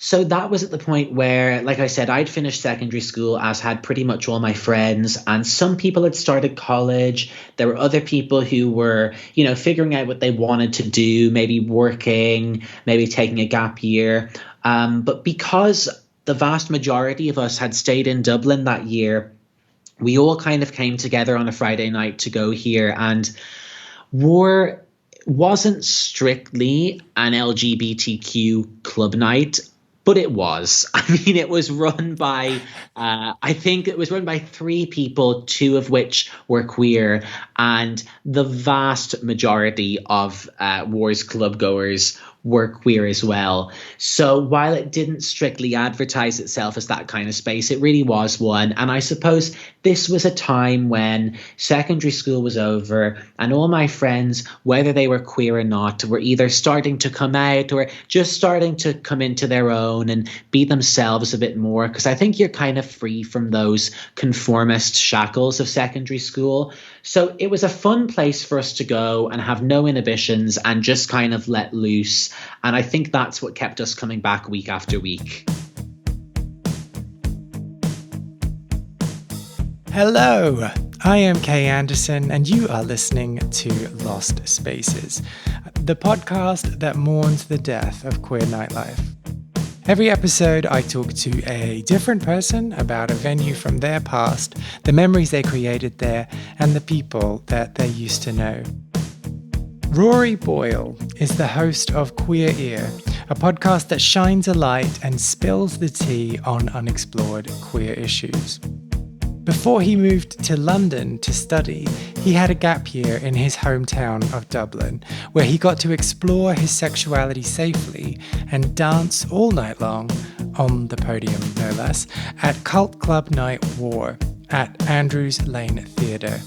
So that was at the point where, like I said, I'd finished secondary school, as had pretty much all my friends, and some people had started college. There were other people who were, figuring out what they wanted to do, maybe working, maybe taking a gap year. But because the vast majority of us had stayed in Dublin that year, we all kind of came together on a Friday night to go here. And War wasn't strictly an LGBTQ club night, but it was. I mean, it was run by, I think it was run by three people, two of which were queer, and the vast majority of War's club goers were queer as well. So while it didn't strictly advertise itself as that kind of space, it really was one. And I suppose this was a time when secondary school was over and all my friends, whether they were queer or not, were either starting to come out or just starting to come into their own and be themselves a bit more. Because I think you're kind of free from those conformist shackles of secondary school. So it was a fun place for us to go and have no inhibitions and just kind of let loose. And I think that's what kept us coming back week after week. Hello, I am Kay Anderson, and you are listening to Lost Spaces, the podcast that mourns the death of queer nightlife. Every episode, I talk to a different person about a venue from their past, the memories they created there, and the people that they used to know. Rory Boyle is the host of Queer Ear, a podcast that shines a light and spills the tea on unexplored queer issues. Before he moved to London to study, he had a gap year in his hometown of Dublin, where he got to explore his sexuality safely and dance all night long, on the podium no less, at Cult Club Night War at Andrews Lane Theatre.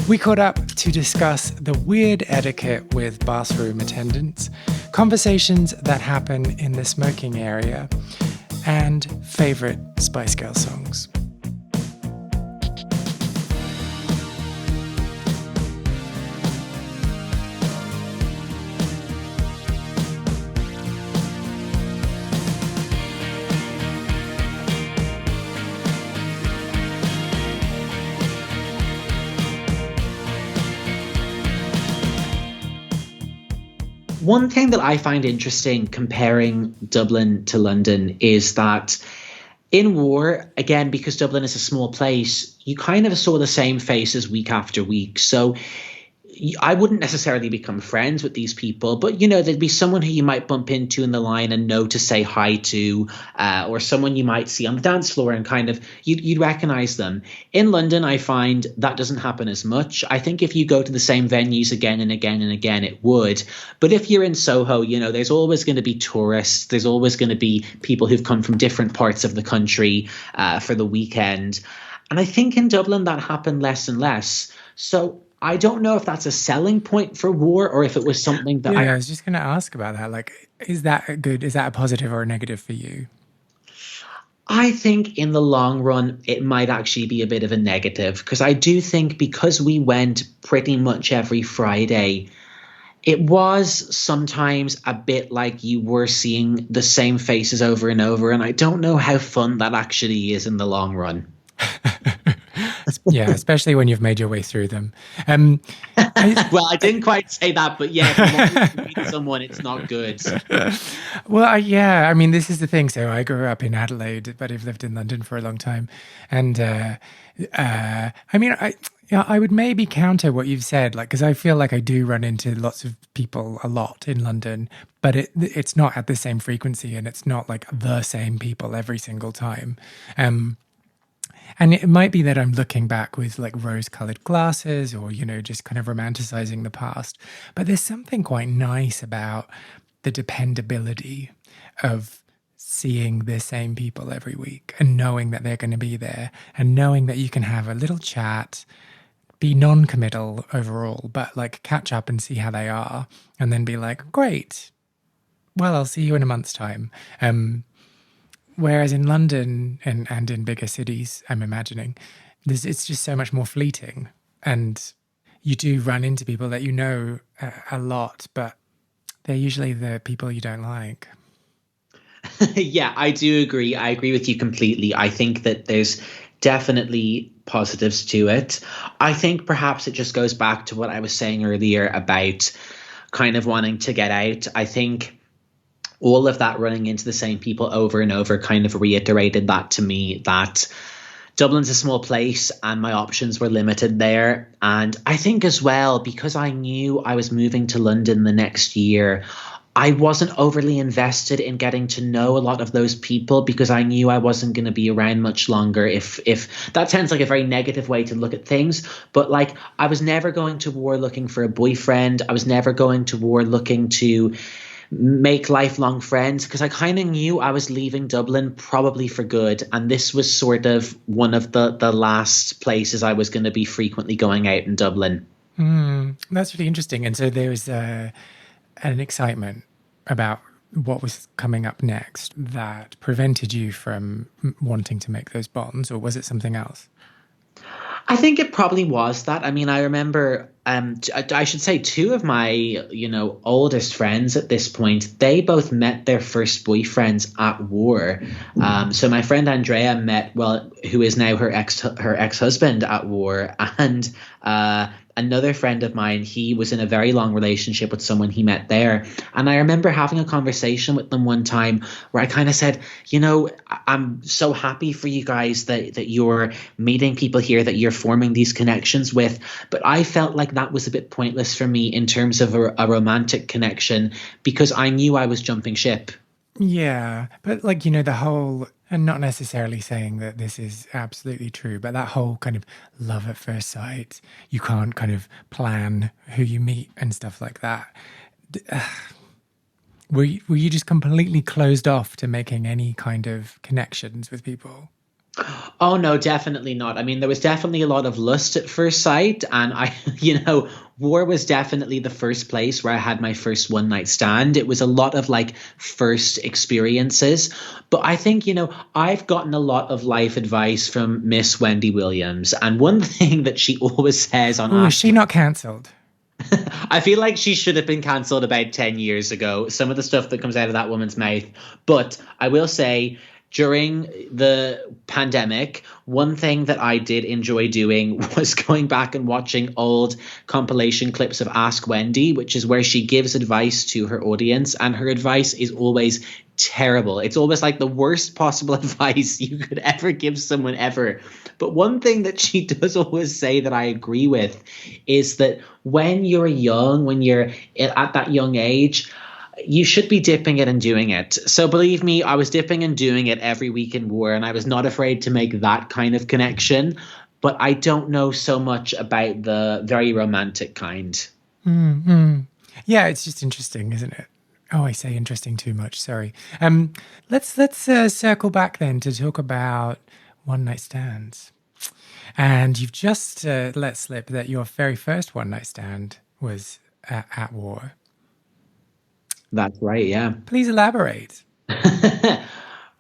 We caught up to discuss the weird etiquette with bathroom attendants, conversations that happen in the smoking area, and favourite Spice Girl songs. One thing that I find interesting comparing Dublin to London is that in War, again, because Dublin is a small place, you kind of saw the same faces week after week. So I wouldn't necessarily become friends with these people, but, there'd be someone who you might bump into in the line and know to say hi to, or someone you might see on the dance floor and kind of, you'd recognize them. In London, I find that doesn't happen as much. I think if you go to the same venues again and again and again, it would. But if you're in Soho, there's always going to be tourists. There's always going to be people who've come from different parts of the country for the weekend. And I think in Dublin, that happened less and less. So I don't know if that's a selling point for War or if it was something that I was just going to ask about that. Like, is that good? Is that a positive or a negative for you? I think in the long run, it might actually be a bit of a negative, because I do think because we went pretty much every Friday, it was sometimes a bit like you were seeing the same faces over and over. And I don't know how fun that actually is in the long run. Yeah, especially when you've made your way through them. Well, I didn't quite say that, but yeah, if you want to meet someone, it's not good. Well, yeah, I mean, this is the thing. So I grew up in Adelaide, but I've lived in London for a long time. And I mean, I would maybe counter what you've said, like, because I feel like I do run into lots of people a lot in London, but it's not at the same frequency and it's not like the same people every single time. And it might be that I'm looking back with like rose-colored glasses or, just kind of romanticizing the past. But there's something quite nice about the dependability of seeing the same people every week and knowing that they're going to be there and knowing that you can have a little chat, be non-committal overall, but like catch up and see how they are and then be like, great, well, I'll see you in a month's time. Whereas in London and in bigger cities, I'm imagining, it's just so much more fleeting. And you do run into people that you know a lot, but they're usually the people you don't like. Yeah, I do agree. I agree with you completely. I think that there's definitely positives to it. I think perhaps it just goes back to what I was saying earlier about kind of wanting to get out. I think all of that running into the same people over and over kind of reiterated that to me, that Dublin's a small place and my options were limited there. And I think as well, because I knew I was moving to London the next year, I wasn't overly invested in getting to know a lot of those people because I knew I wasn't going to be around much longer. If that sounds like a very negative way to look at things, but like I was never going to war looking for a boyfriend. I was never going to war looking to make lifelong friends because I kind of knew I was leaving Dublin probably for good, and this was sort of one of the last places I was going to be frequently going out in Dublin. That's really interesting. And so there was an excitement about what was coming up next that prevented you from wanting to make those bonds, or was it something else? I think it probably was that. I mean, I remember, I should say, two of my, oldest friends at this point, they both met their first boyfriends at war. So my friend Andrea met, well, who is now her ex-husband at war, and another friend of mine, he was in a very long relationship with someone he met there. And I remember having a conversation with them one time where I kind of said, I'm so happy for you guys that you're meeting people here, that you're forming these connections with. But I felt like that was a bit pointless for me in terms of a romantic connection because I knew I was jumping ship. Yeah, but like, the whole, and not necessarily saying that this is absolutely true, but that whole kind of love at first sight, you can't kind of plan who you meet and stuff like that. Were you just completely closed off to making any kind of connections with people? Oh no, definitely not. I mean, there was definitely a lot of lust at first sight, and war was definitely the first place where I had my first one night stand. It was a lot of like first experiences, but I think, I've gotten a lot of life advice from Miss Wendy Williams, and one thing that she always says on Oh, is she not cancelled? I feel like she should have been cancelled about 10 years ago, some of the stuff that comes out of that woman's mouth. But I will say, during the pandemic, one thing that I did enjoy doing was going back and watching old compilation clips of Ask Wendy, which is where she gives advice to her audience. And her advice is always terrible. It's always like the worst possible advice you could ever give someone ever. But one thing that she does always say that I agree with is that when you're young, when you're at that young age, you should be dipping it and doing it. So believe me, I was dipping and doing it every week in war, and I was not afraid to make that kind of connection. But I don't know so much about the very romantic kind. Mm-hmm. Yeah, it's just interesting, isn't it? Oh, I say interesting too much. Sorry. Let's circle back then to talk about one night stands. And you've just let slip that your very first one night stand was at war. That's right, yeah. Please elaborate.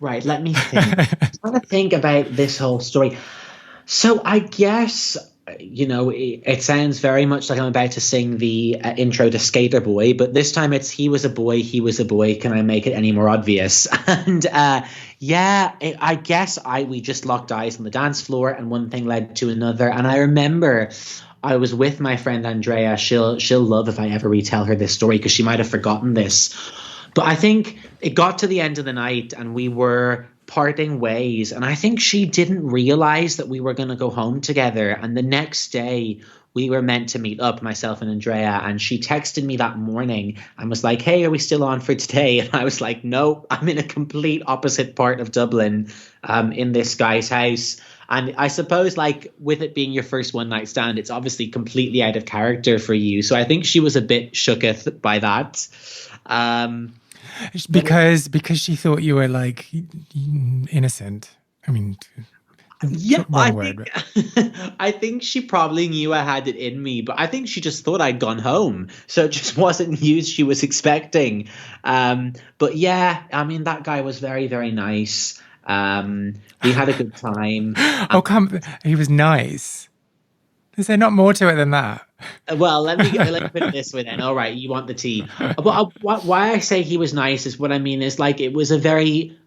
Right, let me think. I'm trying to think about this whole story. So I guess, it sounds very much like I'm about to sing the intro to Skater Boy, but this time it's he was a boy, he was a boy. Can I make it any more obvious? And I guess we just locked eyes on the dance floor, and one thing led to another. And I remember I was with my friend Andrea. She'll love if I ever retell her this story because she might have forgotten this. But I think it got to the end of the night and we were parting ways. And I think she didn't realize that we were going to go home together. And the next day we were meant to meet up, myself and Andrea. And she texted me that morning and was like, "Hey, are we still on for today?" And I was like, "No, I'm in a complete opposite part of Dublin, in this guy's house." And I suppose, like, with it being your first one night stand, it's obviously completely out of character for you. So I think she was a bit shooketh by that. Because she thought you were like innocent. I mean, yeah, wrong word. I think she probably knew I had it in me, but I think she just thought I'd gone home. So it just wasn't news she was expecting. But yeah, I mean, that guy was very, very nice. We had a good time. He was nice. Is there not more to it than that? Well, let me put it this way then. All right, you want the tea. Why I say he was nice is what I mean is like it was a very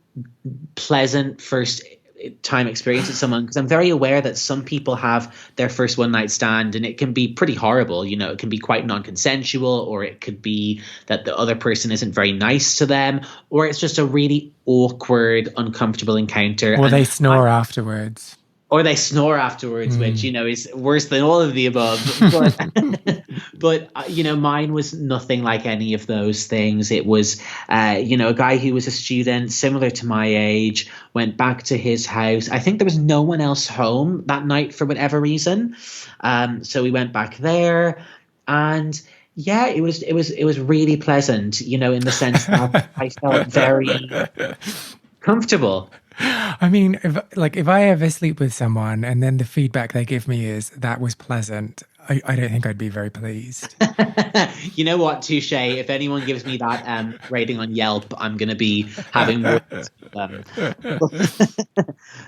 pleasant first time experience with someone, because I'm very aware that some people have their first one night stand and it can be pretty horrible. You know, it can be quite non-consensual, or it could be that the other person isn't very nice to them, or it's just a really awkward, uncomfortable encounter. Or they snore afterwards. Or they snore afterwards, which, you know, is worse than all of the above. But, you know, mine was nothing like any of those things. It was, you know, a guy who was a student, similar to my age, went back to his house. I think there was no one else home that night for whatever reason. So we went back there, and yeah, it was really pleasant, you know, in the sense that I felt very comfortable. I mean, if I ever sleep with someone and then the feedback they give me is that was pleasant, I don't think I'd be very pleased. You know what, touche. If anyone gives me that rating on Yelp, I'm going to be having more.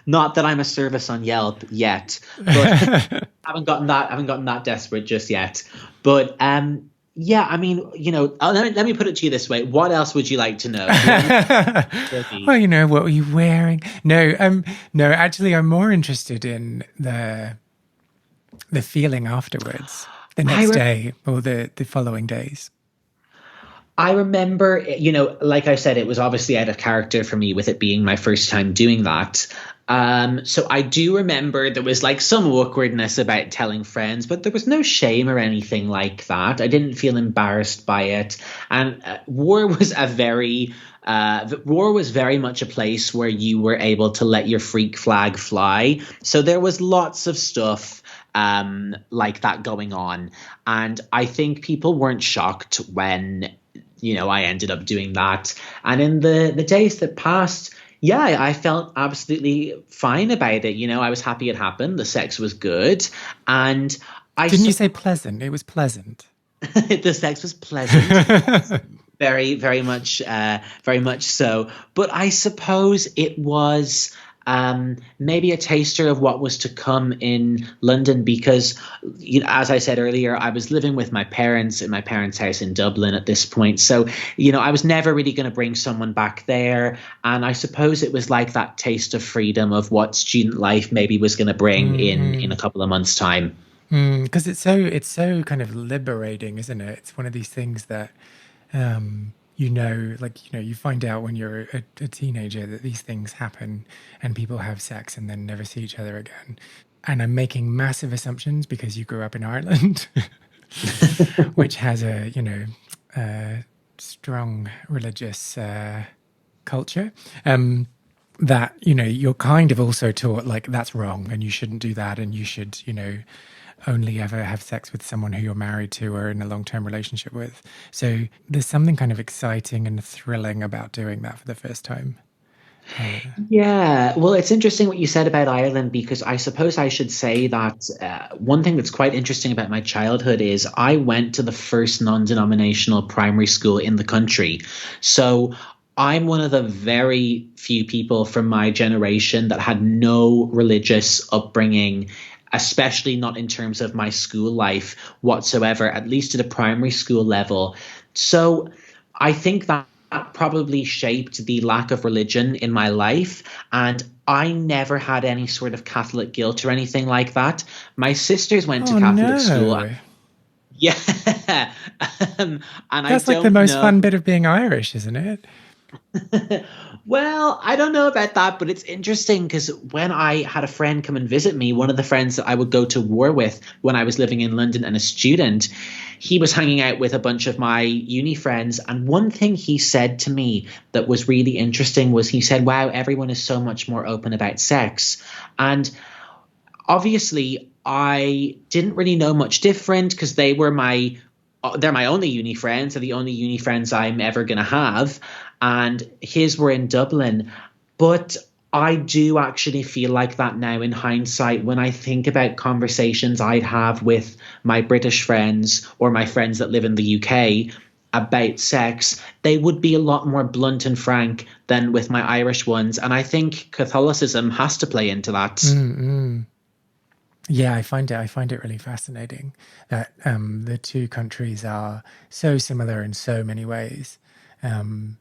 Not that I'm a service on Yelp yet, but haven't gotten that desperate just yet. But yeah, I mean, you know, let me put it to you this way. What else would you like to know? Well, you know, what were you wearing? No, actually, I'm more interested in the feeling afterwards, the next day or the following days. I remember, you know, like I said, it was obviously out of character for me with it being my first time doing that. So I do remember there was like some awkwardness about telling friends, but there was no shame or anything like that. I didn't feel embarrassed by it. And War was very much a place where you were able to let your freak flag fly. So there was lots of stuff like that going on. And I think people weren't shocked when, you know, I ended up doing that. And in the days that passed, yeah, I felt absolutely fine about it. You know, I was happy it happened. The sex was good. And Didn't you say pleasant? It was pleasant. The sex was pleasant. Very, very much so. But I suppose it was maybe a taster of what was to come in London, because, you know, as I said earlier, I was living with my parents in my parents' house in Dublin at this point. So, you know, I was never really going to bring someone back there. And I suppose it was like that taste of freedom of what student life maybe was going to bring in a couple of months' time. Because it's so kind of liberating, isn't it? It's one of these things that you know, you find out when you're a teenager that these things happen and people have sex and then never see each other again. And I'm making massive assumptions because you grew up in Ireland, which has a strong religious culture. That, you know, you're kind of also taught like that's wrong and you shouldn't do that, and you should, you know, only ever have sex with someone who you're married to or in a long-term relationship with. So there's something kind of exciting and thrilling about doing that for the first time. Yeah, well, it's interesting what you said about Ireland, because I suppose I should say that one thing that's quite interesting about my childhood is I went to the first non-denominational primary school in the country. So I'm one of the very few people from my generation that had no religious upbringing, especially not in terms of my school life whatsoever, at least at a primary school level. So I think that probably shaped the lack of religion in my life. And I never had any sort of Catholic guilt or anything like that. My sisters went to Catholic school. Yeah. And that's like the most fun bit of being Irish, isn't it? Well, I don't know about that, but it's interesting because when I had a friend come and visit me, one of the friends that I would go to war with when I was living in London and a student, he was hanging out with a bunch of my uni friends. And one thing he said to me that was really interesting was he said, wow, everyone is so much more open about sex. And obviously, I didn't really know much different because they're my only uni friends. They're the only uni friends I'm ever going to have. And his were in Dublin. But I do actually feel like that now in hindsight when I think about conversations I'd have with my British friends or my friends that live in the UK about sex. They would be a lot more blunt and frank than with my Irish ones. And I think Catholicism has to play into that. Yeah, I find it really fascinating that the two countries are so similar in so many ways, um,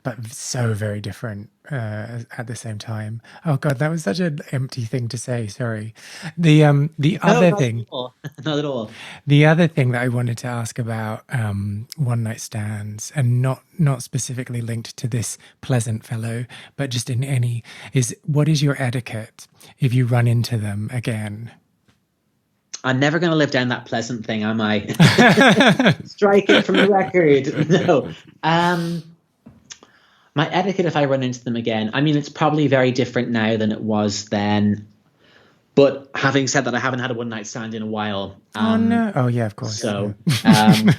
but so very different at the same time. Oh God, that was such an empty thing to say. Sorry. The No, other not at thing, all. Not at all. the other thing that I wanted to ask about one night stands, and not specifically linked to this pleasant fellow, but just in any, is what is your etiquette if you run into them again? I'm never going to live down that pleasant thing, am I? Strike it from the record. No. Um, my etiquette if I run into them again. I mean, it's probably very different now than it was then. But having said that, I haven't had a one night stand in a while. Oh no! Oh yeah, of course. So, Yeah.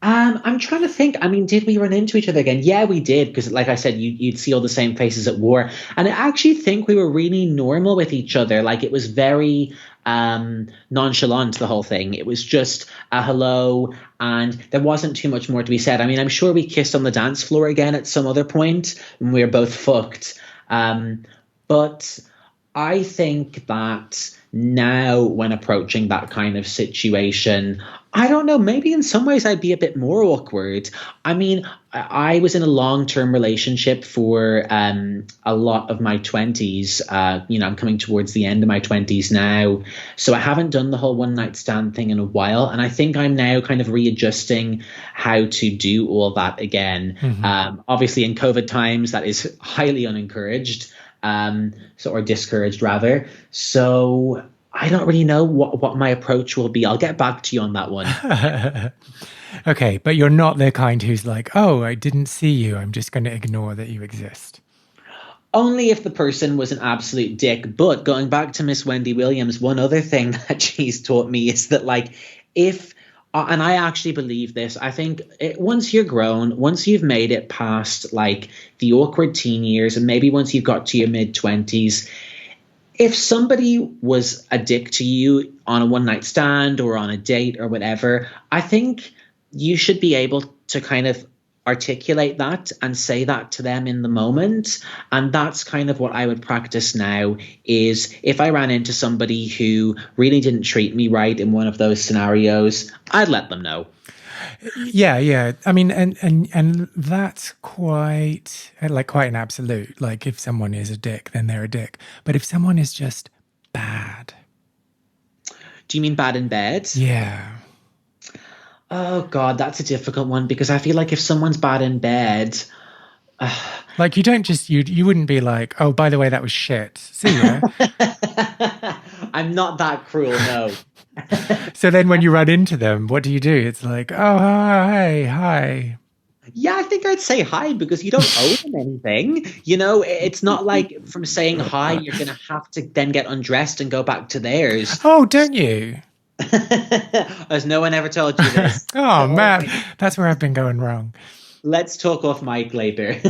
I'm trying to think. I mean, did we run into each other again? Yeah, we did. Because, like I said, you'd see all the same faces at war, and I actually think we were really normal with each other. Like it was very nonchalant. The whole thing. It was just a hello, and there wasn't too much more to be said. I mean, I'm sure we kissed on the dance floor again at some other point when we were both fucked. But I think that now, when approaching that kind of situation, I don't know, maybe in some ways I'd be a bit more awkward. I mean, I was in a long-term relationship for a lot of my 20s. I'm coming towards the end of my 20s now. So I haven't done the whole one-night stand thing in a while. And I think I'm now kind of readjusting how to do all that again. Mm-hmm. Obviously, in COVID times, that is highly unencouraged. Or discouraged rather. So I don't really know what my approach will be. I'll get back to you on that one. Okay, but you're not the kind who's like, oh, I didn't see you, I'm just going to ignore that you exist. Only if the person was an absolute dick. But going back to Miss Wendy Williams, one other thing that she's taught me is that, like, if and I actually believe this. I think once you're grown, once you've made it past like the awkward teen years, and maybe once you've got to your mid-20s, if somebody was a dick to you on a one-night stand or on a date or whatever, I think you should be able to kind of articulate that and say that to them in the moment. And that's kind of what I would practice now, is if I ran into somebody who really didn't treat me right in one of those scenarios, I'd let them know. Yeah. I mean, and that's quite an absolute. Like, if someone is a dick, then they're a dick. But if someone is just bad. Do you mean bad in bed? Yeah. Oh, God, that's a difficult one, because I feel like if someone's bad in bed... like, you don't just... You wouldn't be like, oh, by the way, that was shit. See ya. I'm not that cruel, no. So then when you run into them, what do? It's like, oh, hi. Yeah, I think I'd say hi, because you don't owe them anything. You know, it's not like from saying hi, you're going to have to then get undressed and go back to theirs. Oh, don't you? Has no one ever told you this? Oh, man, that's where I've been going wrong. Let's talk off mic later.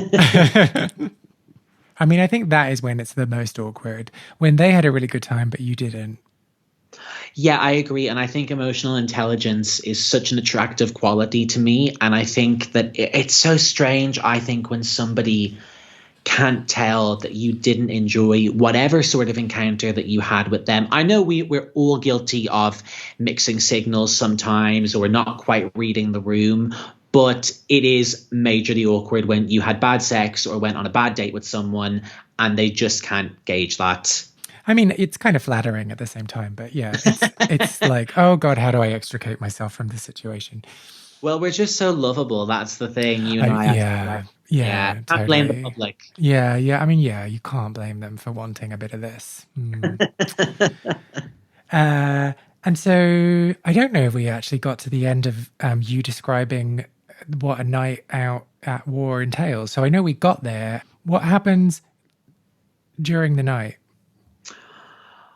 I mean, I think that is when it's the most awkward, when they had a really good time, but you didn't. Yeah, I agree. And I think emotional intelligence is such an attractive quality to me. And I think that it's so strange, I think, when somebody can't tell that you didn't enjoy whatever sort of encounter that you had with them. I know we're all guilty of mixing signals sometimes, or not quite reading the room, but it is majorly awkward when you had bad sex or went on a bad date with someone and they just can't gauge that. I mean, it's kind of flattering at the same time, but yeah, it's like, oh God, how do I extricate myself from this situation? Well, we're just so lovable. That's the thing. You and I. Yeah. Can't totally blame the public. Yeah. I mean, yeah, you can't blame them for wanting a bit of this. And so I don't know if we actually got to the end of you describing what a night out at war entails. So I know we got there. What happens during the night?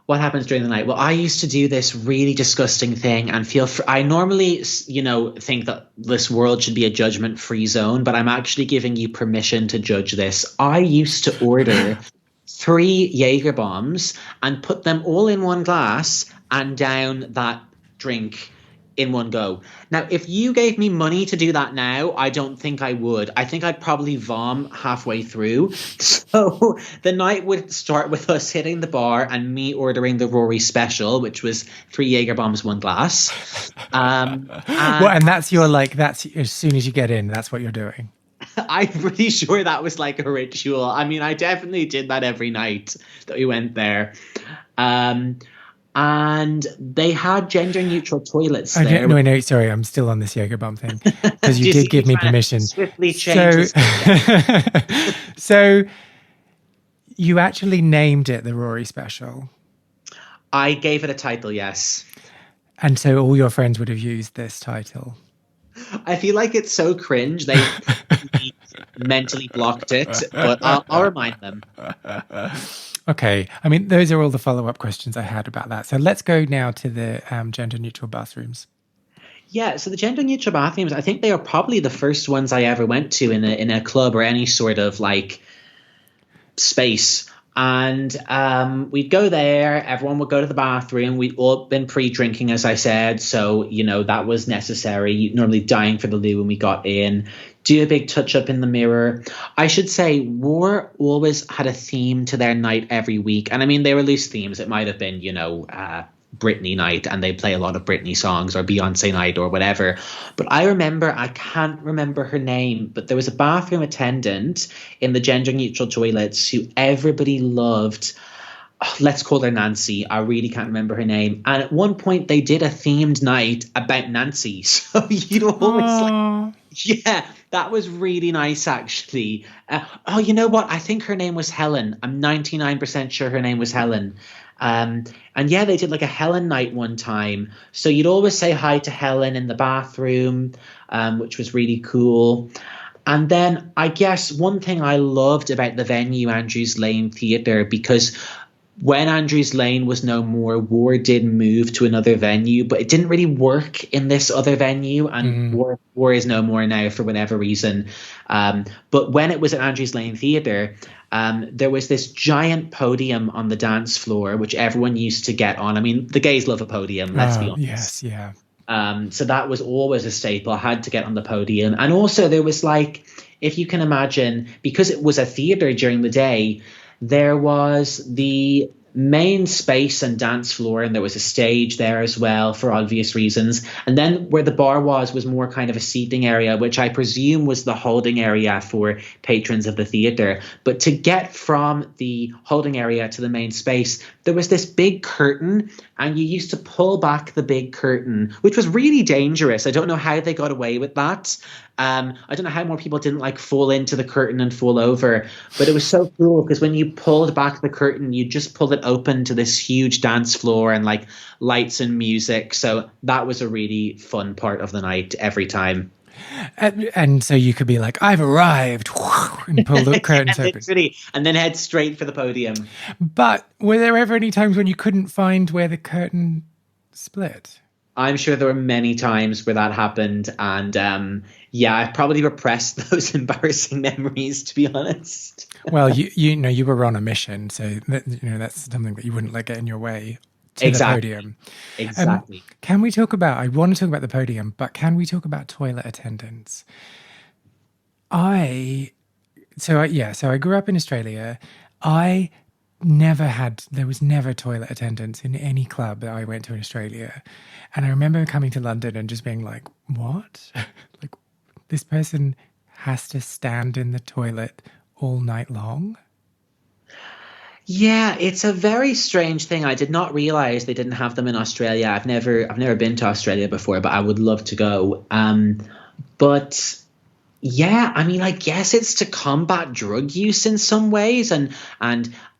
What happens during the night? Well, I used to do this really disgusting thing and I normally, think that this world should be a judgment-free zone, but I'm actually giving you permission to judge this. I used to order 3 Jaeger bombs and put them all in one glass and down that drink in one go. Now, if you gave me money to do that now, I don't think I would. I think I'd probably vom halfway through. So the night would start with us hitting the bar and me ordering the Rory special, which was 3 Jaeger bombs, 1 glass. Well, and that's your that's as soon as you get in, that's what you're doing. I'm pretty sure that was like a ritual. I mean, I definitely did that every night that we went there. And they had gender neutral toilets there. No, sorry, I'm still on this yoga bomb thing because you did give me permission. Swiftly change. So you actually named it the Rory Special. I gave it a title, yes. And so all your friends would have used this title. I feel like it's so cringe. They mentally blocked it, but I'll remind them. Okay. I mean, those are all the follow-up questions I had about that. So let's go now to the gender-neutral bathrooms. Yeah, so the gender-neutral bathrooms, I think they are probably the first ones I ever went to in a club or any sort of like space. And we'd go there, everyone would go to the bathroom. We'd all been pre-drinking, as I said. So, that was necessary. Normally dying for the loo when we got in. Do a big touch-up in the mirror. I should say, War always had a theme to their night every week. And I mean, they were loose themes. It might have been, Britney night, and they play a lot of Britney songs, or Beyonce night, or whatever. But I can't remember her name, but there was a bathroom attendant in the gender neutral toilets who everybody loved. Oh, let's call her Nancy. I really can't remember her name. And at one point they did a themed night about Nancy. So always yeah, that was really nice, actually. You know what? I think her name was Helen. I'm 99% sure her name was Helen. And yeah, they did like a Helen night one time. So you'd always say hi to Helen in the bathroom, which was really cool. And then I guess one thing I loved about the venue, Andrews Lane Theatre, because when Andrews Lane was no more, War did move to another venue, but it didn't really work in this other venue, and War is no more now for whatever reason. But when it was at Andrews Lane Theatre, there was this giant podium on the dance floor, which everyone used to get on. I mean, the gays love a podium, let's be honest. Yes, yeah. So that was always a staple. I had to get on the podium. And also there was like, if you can imagine, because it was a theatre during the day, there was the main space and dance floor, and there was a stage there as well for obvious reasons. And then where the bar was more kind of a seating area, which I presume was the holding area for patrons of the theatre. But to get from the holding area to the main space, there was this big curtain, and you used to pull back the big curtain, which was really dangerous. I don't know how they got away with that. I don't know how more people didn't like fall into the curtain and fall over, but it was so cool because when you pulled back the curtain, you just pulled it open to this huge dance floor and like lights and music. So that was a really fun part of the night every time. And so you could be like, I've arrived, and pull the curtains open. And then head straight for the podium. But were there ever any times when you couldn't find where the curtain split? I'm sure there were many times where that happened. And I probably repressed those embarrassing memories, to be honest. Well, you were on a mission. So that's something that you wouldn't let get in your way. To the podium. Exactly. Can we talk about, I want to talk about the podium, but can we talk about toilet attendants? So I grew up in Australia. There was never toilet attendants in any club that I went to in Australia. And I remember coming to London and just being like, what? Like, this person has to stand in the toilet all night long? Yeah, it's a very strange thing. I did not realize they didn't have them in Australia. I've never been to Australia before, but I would love to go. But yeah, I mean, I guess it's to combat drug use in some ways and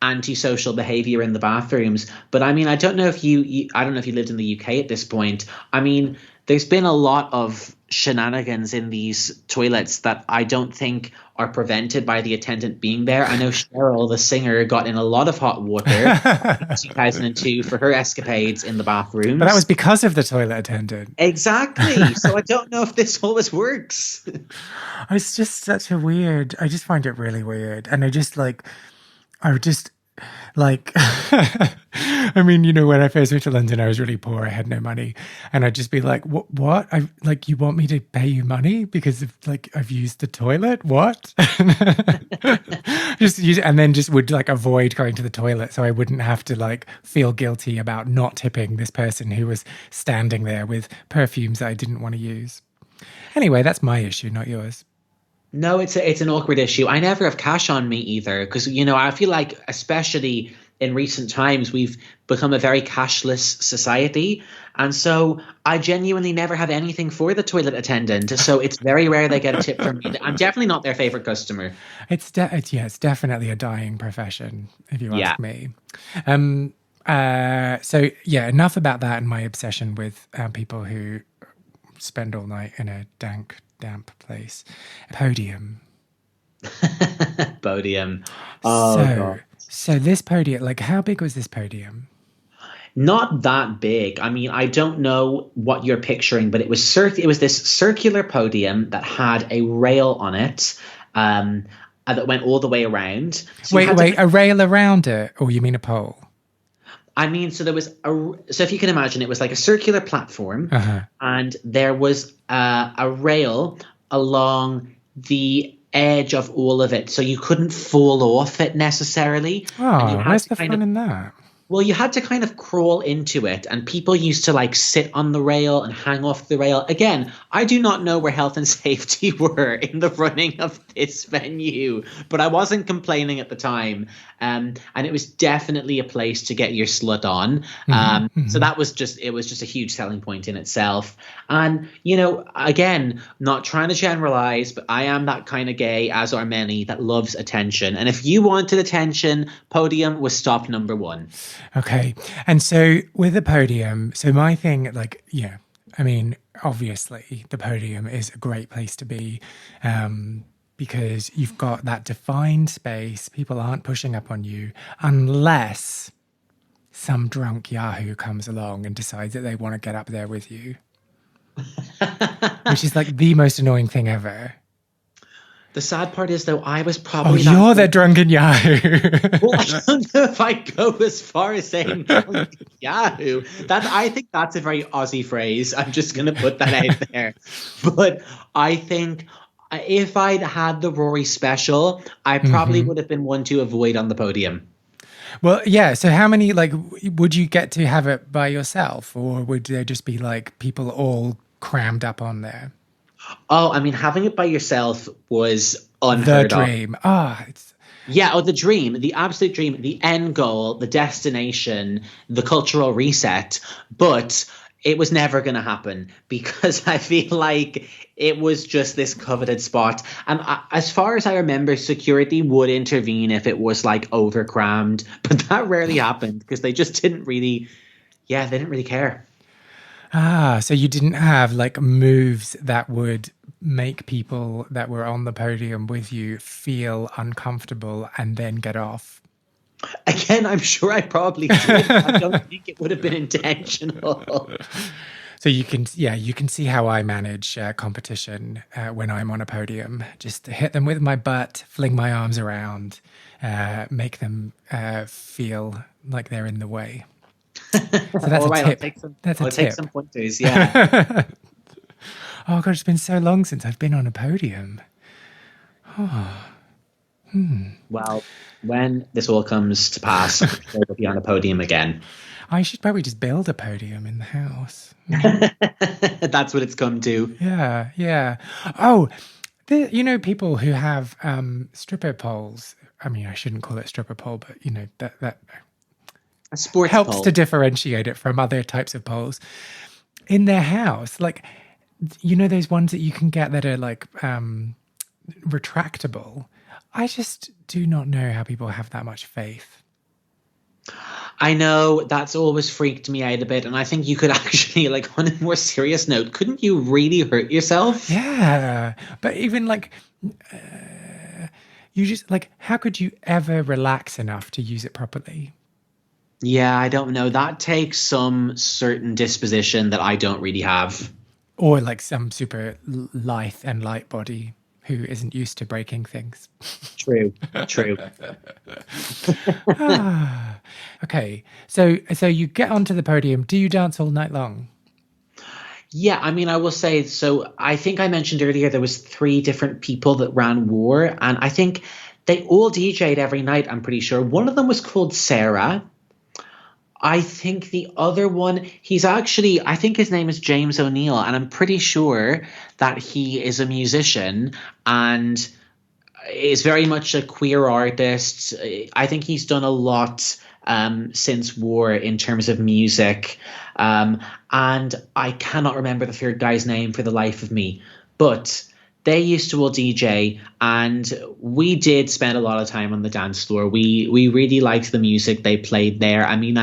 antisocial behavior in the bathrooms. But I mean, I don't know if you lived in the UK at this point. I mean, there's been a lot of shenanigans in these toilets that I don't think are prevented by the attendant being there. I know Cheryl, the singer, got in a lot of hot water in 2002 for her escapades in the bathrooms. But that was because of the toilet attendant. Exactly. So I don't know if this always works. It's just I just find it really weird. And I would just Like, I mean, when I first moved to London, I was really poor. I had no money. And I'd just be like, what? You want me to pay you money because of, I've used the toilet? What? Just use it, and then just would avoid going to the toilet so I wouldn't have to feel guilty about not tipping this person who was standing there with perfumes that I didn't want to use. Anyway, that's my issue, not yours. No, it's an awkward issue. I never have cash on me either because, I feel like especially in recent times, we've become a very cashless society. And so I genuinely never have anything for the toilet attendant. So it's very rare they get a tip from me. I'm definitely not their favorite customer. It's definitely a dying profession, if you ask me. So yeah, enough about that and my obsession with people who spend all night in a damp place. Podium. Podium. Oh, God. So this podium, how big was this podium? Not that big. I mean, I don't know what you're picturing, but it was this circular podium that had a rail on it that went all the way around. So a rail around it, or you mean a pole? I mean, so if you can imagine, it was like a circular platform, and there was a rail along the edge of all of it, so you couldn't fall off it necessarily. Oh, where's the fun in that? Well, you had to kind of crawl into it, and people used to sit on the rail and hang off the rail. Again, I do not know where health and safety were in the running of this venue, but I wasn't complaining at the time. And it was definitely a place to get your slut on. So that was it was just a huge selling point in itself. And, again, not trying to generalize, but I am that kind of gay, as are many, that loves attention. And if you wanted attention, Podium was stop number one. Okay. And so with the podium, so my thing, I mean, obviously the podium is a great place to be because you've got that defined space. People aren't pushing up on you unless some drunk Yahoo comes along and decides that they want to get up there with you, which is the most annoying thing ever. The sad part is, though, I was probably you're the drunken Yahoo. Well, I don't know if I go as far as saying drunken Yahoo. I think that's a very Aussie phrase. I'm just going to put that out there. But I think if I'd had the Rory special, I probably would have been one to avoid on the podium. Well, yeah. So how many, would you get to have it by yourself, or would there just be people all crammed up on there? Oh, I mean, having it by yourself was unheard of. The dream. The dream, the absolute dream, the end goal, the destination, the cultural reset. But it was never going to happen because I feel like it was just this coveted spot. And as far as I remember, security would intervene if it was overcrammed. But that rarely happened because they just didn't really care. So you didn't have moves that would make people that were on the podium with you feel uncomfortable and then get off. Again, I'm sure I probably did. I don't think it would have been intentional. So you can see how I manage competition when I'm on a podium. Just hit them with my butt, fling my arms around, make them feel like they're in the way. So that's all right, a tip. I'll take some pointers, yeah. Oh, God, it's been so long since I've been on a podium. Well, when this all comes to pass, I'm sure we'll be on a podium again. I should probably just build a podium in the house. That's what it's come to. Yeah. Oh, people who have stripper poles. I mean, I shouldn't call it stripper pole, but, that a sports helps pole to differentiate it from other types of poles in their house. Those ones that you can get that are retractable. I just do not know how people have that much faith. I know that's always freaked me out a bit. And I think you could actually, on a more serious note, couldn't you really hurt yourself? Yeah. But even you just how could you ever relax enough to use it properly? Yeah, I don't know. That takes some certain disposition that I don't really have. Or some super lithe and light body who isn't used to breaking things. True, true. Okay, so you get onto the podium. Do you dance all night long? Yeah, I mean, I will say, so I think I mentioned earlier there was three different people that ran War, and I think they all DJ'd every night, I'm pretty sure. One of them was called Sarah. I think the other one, I think his name is James O'Neill, and I'm pretty sure that he is a musician and is very much a queer artist. I think he's done a lot since War in terms of music. And I cannot remember the third guy's name for the life of me. But they used to all DJ, and we did spend a lot of time on the dance floor. We really liked the music they played there. I mean,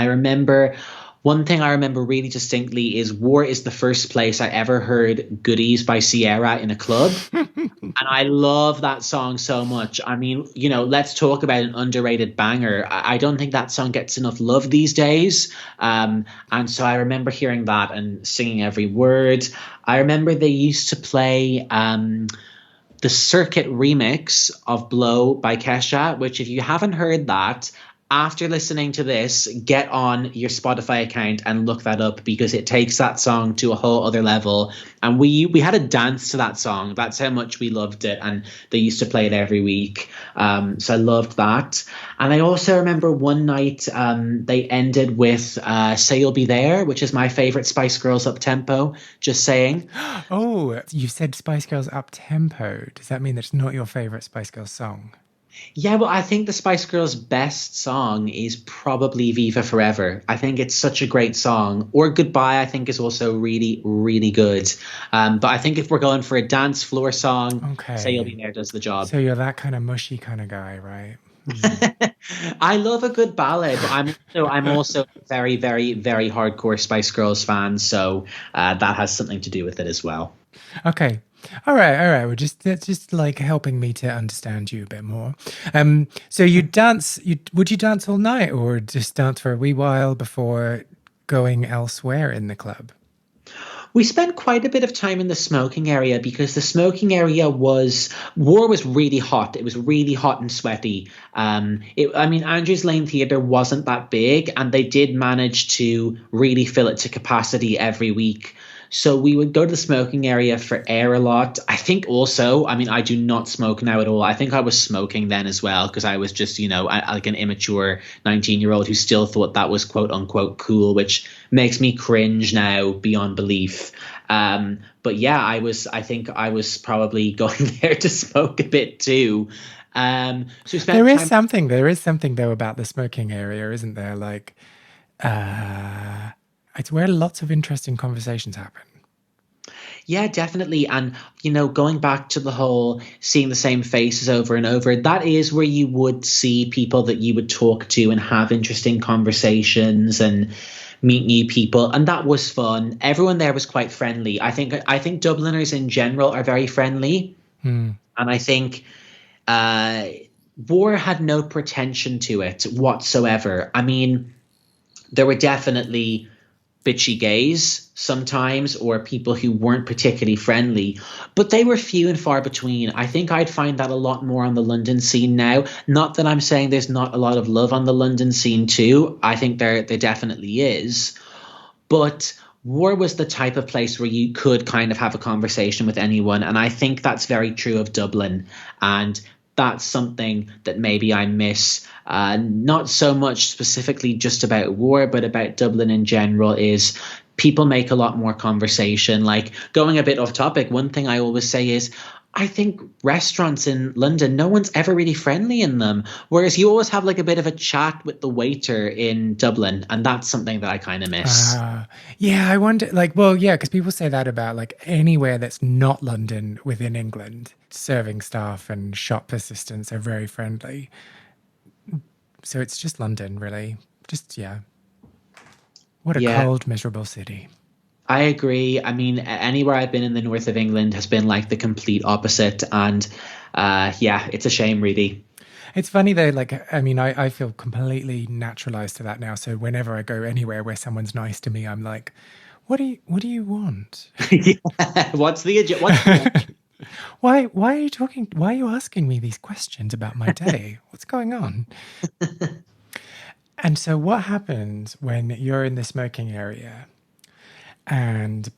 one thing I remember really distinctly is War is the first place I ever heard Goodies by Sierra in a club. And I love that song so much. I mean, let's talk about an underrated banger. I don't think that song gets enough love these days. And so I remember hearing that and singing every word. I remember they used to play the Circuit remix of Blow by Kesha, which if you haven't heard that, after listening to this, get on your Spotify account and look that up, because it takes that song to a whole other level. And we had a dance to that song. That's how much we loved it. And they used to play it every week. So I loved that. And I also remember one night they ended with Say You'll Be There, which is my favorite Spice Girls up-tempo, just saying. Oh, you said Spice Girls up-tempo. Does that mean that's not your favorite Spice Girls song? Yeah, well, I think the Spice Girls' best song is probably Viva Forever. I think it's such a great song. Or Goodbye, I think, is also really, really good. But I think if we're going for a dance floor song, Say You'll Be There does the job. So you're that kind of mushy kind of guy, right? I love a good ballad. I'm also very, very, very hardcore Spice Girls fan. So that has something to do with it as well. Okay. All right. Well, that's just like helping me to understand you a bit more. So you dance? Would you dance all night, or just dance for a wee while before going elsewhere in the club? We spent quite a bit of time in the smoking area, because the smoking area was really hot. It was really hot and sweaty. Andrews Lane Theatre wasn't that big, and they did manage to really fill it to capacity every week. So we would go to the smoking area for air a lot. I think also, I do not smoke now at all. I think I was smoking then as well, because I was just, like an immature 19-year-old who still thought that was quote unquote cool, which makes me cringe now beyond belief. But yeah, I think I was probably going there to smoke a bit too. There is something though about the smoking area, isn't there? Like, it's where lots of interesting conversations happen. Yeah, definitely. And, going back to the whole seeing the same faces over and over, that is where you would see people that you would talk to and have interesting conversations and meet new people. And that was fun. Everyone there was quite friendly. I think Dubliners in general are very friendly. And I think War had no pretension to it whatsoever. I mean, there were definitely bitchy gays sometimes, or people who weren't particularly friendly, but they were few and far between. I think I'd find that a lot more on the London scene now. Not that I'm saying there's not a lot of love on the London scene too. I think there definitely is. But War was the type of place where you could kind of have a conversation with anyone. And I think that's very true of Dublin. And that's something that maybe I miss, not so much specifically just about War, but about Dublin in general, is people make a lot more conversation. Like, going a bit off topic, one thing I always say is, I think restaurants in London, no one's ever really friendly in them. Whereas you always have like a bit of a chat with the waiter in Dublin. And that's something that I kind of miss. Yeah, I wonder, because people say that about like anywhere that's not London within England. Serving staff and shop assistants are very friendly. So it's just London, really. What a cold, miserable city. I agree. I mean, anywhere I've been in the north of England has been like the complete opposite. And it's a shame, really. It's funny though, I feel completely naturalized to that now. So whenever I go anywhere where someone's nice to me, I'm like, what do you want? What's the Why are you talking? Why are you asking me these questions about my day? What's going on? And so what happens when you're in the smoking area and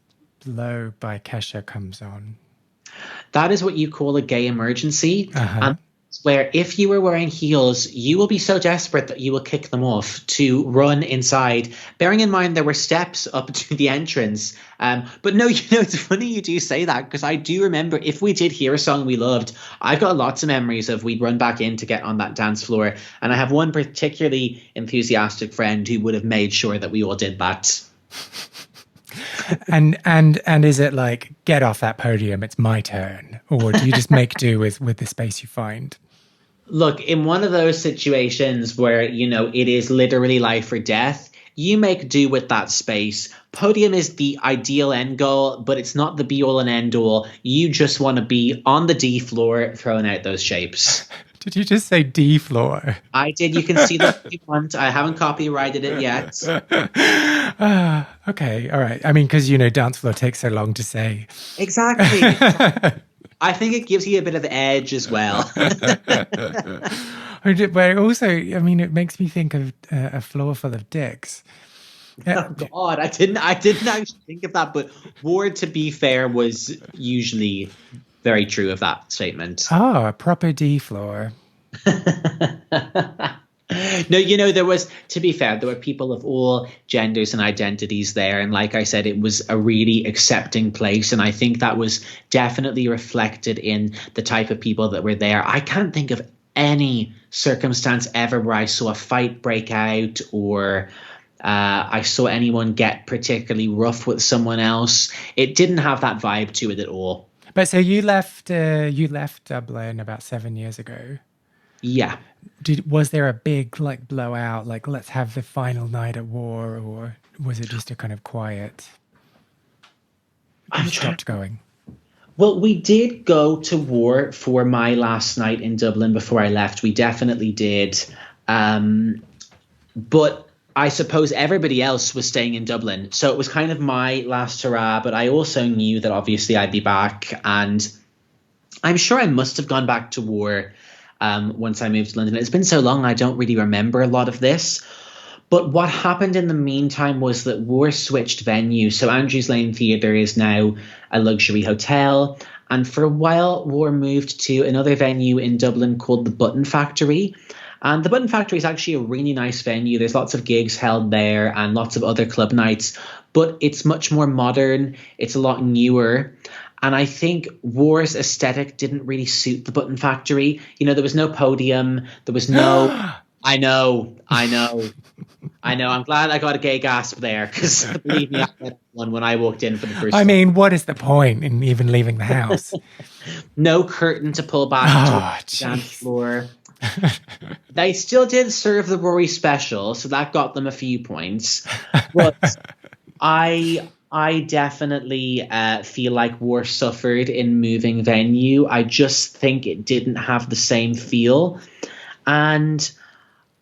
Blow by Kesha comes on? That is what you call a gay emergency. Uh-huh. And where if you were wearing heels, you will be so desperate that you will kick them off to run inside. Bearing in mind there were steps up to the entrance. But no, it's funny you do say that, because I do remember if we did hear a song we loved, I've got lots of memories of we'd run back in to get on that dance floor. And I have one particularly enthusiastic friend who would have made sure that we all did that. And is it like, get off that podium, it's my turn? Or do you just make do with the space you find? Look, in one of those situations where, it is literally life or death, you make do with that space. Podium is the ideal end goal, but it's not the be all and end all. You just want to be on the D floor throwing out those shapes. Did you just say D floor? I did. You can see that if you want. I haven't copyrighted it yet. Okay. All right. I mean, because, dance floor takes so long to say. Exactly. I think it gives you a bit of edge as well. But also, I mean, it makes me think of a floor full of dicks. Oh God, I didn't actually think of that. But Ward, to be fair, was usually very true of that statement. Oh, a proper D floor. No, there was, to be fair, there were people of all genders and identities there. And like I said, it was a really accepting place. And I think that was definitely reflected in the type of people that were there. I can't think of any circumstance ever where I saw a fight break out or I saw anyone get particularly rough with someone else. It didn't have that vibe to it at all. But so you left Dublin about 7 years ago. Yeah. Was there a big blowout, let's have the final night at war, or was it just a kind of quiet? Stopped going. Well, we did go to war for my last night in Dublin before I left. We definitely did. But I suppose everybody else was staying in Dublin. So it was kind of my last hurrah, but I also knew that obviously I'd be back. And I'm sure I must have gone back to war once I moved to London. It's been so long, I don't really remember a lot of this. But what happened in the meantime was that War switched venue. So Andrews Lane Theatre is now a luxury hotel. And for a while, War moved to another venue in Dublin called the Button Factory. And the Button Factory is actually a really nice venue. There's lots of gigs held there and lots of other club nights. But it's much more modern. It's a lot newer. And I think War's aesthetic didn't really suit the Button Factory. There was no podium. There was no... I know. I'm glad I got a gay gasp there, because believe me, I had one when I walked in for the first time. I mean, what is the point in even leaving the house? No curtain to pull back to the dance floor. They still did serve the Rory special, so that got them a few points. But I definitely feel like War suffered in moving venue. I just think it didn't have the same feel. And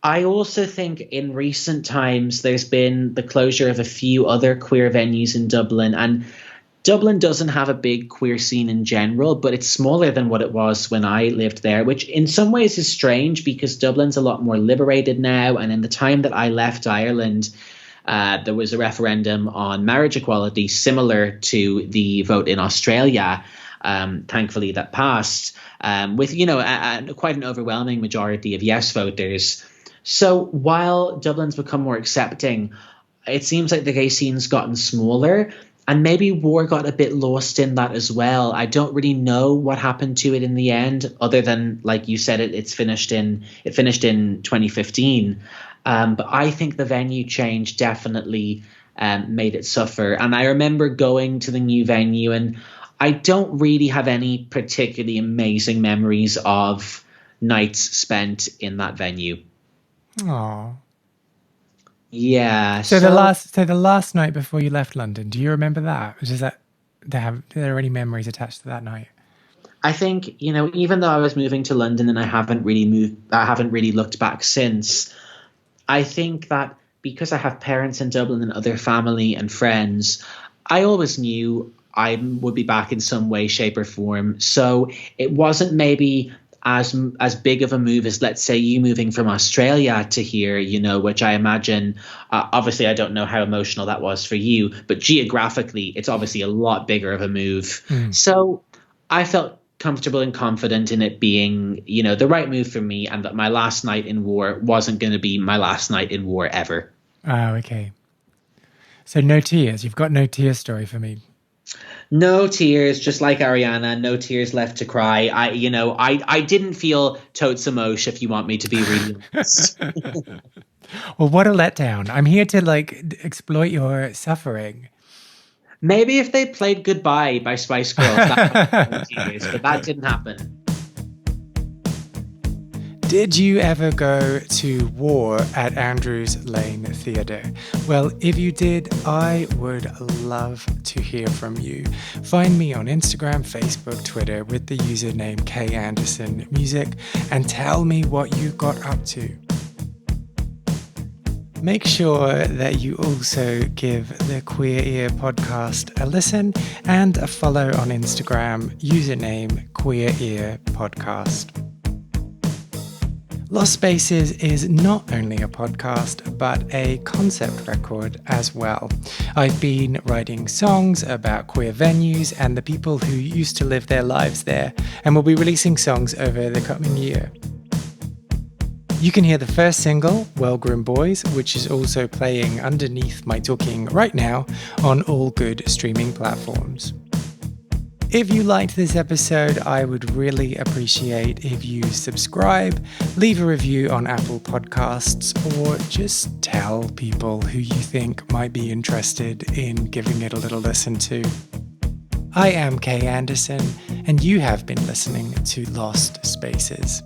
I also think in recent times there's been the closure of a few other queer venues in Dublin, and Dublin doesn't have a big queer scene in general, but it's smaller than what it was when I lived there, which in some ways is strange because Dublin's a lot more liberated now. And in the time that I left Ireland, there was a referendum on marriage equality similar to the vote in Australia, thankfully, that passed with, quite an overwhelming majority of yes voters. So while Dublin's become more accepting, it seems like the gay scene's gotten smaller, and maybe War got a bit lost in that as well. I don't really know what happened to it in the end, other than, like you said, it finished in 2015. But I think the venue change definitely made it suffer. And I remember going to the new venue, and I don't really have any particularly amazing memories of nights spent in that venue. Aww. Yeah. So the last night before you left London, do you remember that? Are there any memories attached to that night? I think, even though I was moving to London and I haven't really looked back since, I think that because I have parents in Dublin and other family and friends, I always knew I would be back in some way, shape, or form. So it wasn't maybe as big of a move as, let's say, you moving from Australia to here, which I imagine, obviously I don't know how emotional that was for you, but geographically it's obviously a lot bigger of a move. So I felt comfortable and confident in it being, the right move for me, and that my last night in war wasn't going to be my last night in war ever. Oh, okay. So no tears. You've got no tear story for me. No tears, just like Ariana, no tears left to cry. I didn't feel totes emotion, if you want me to be really honest. Well, what a letdown. I'm here to exploit your suffering. Maybe if they played Goodbye by Spice Girls, that would be tears, but that didn't happen. Did you ever go to war at Andrews Lane Theatre? Well, if you did, I would love to hear from you. Find me on Instagram, Facebook, Twitter with the username KAndersonMusic and tell me what you got up to. Make sure that you also give the Queer Ear podcast a listen and a follow on Instagram, username Queer Ear Podcast. Lost Spaces is not only a podcast, but a concept record as well. I've been writing songs about queer venues and the people who used to live their lives there, and will be releasing songs over the coming year. You can hear the first single, Well Groomed Boys, which is also playing underneath my talking right now on all good streaming platforms. If you liked this episode, I would really appreciate if you subscribe, leave a review on Apple Podcasts, or just tell people who you think might be interested in giving it a little listen to. I am Kay Anderson, and you have been listening to Lost Spaces.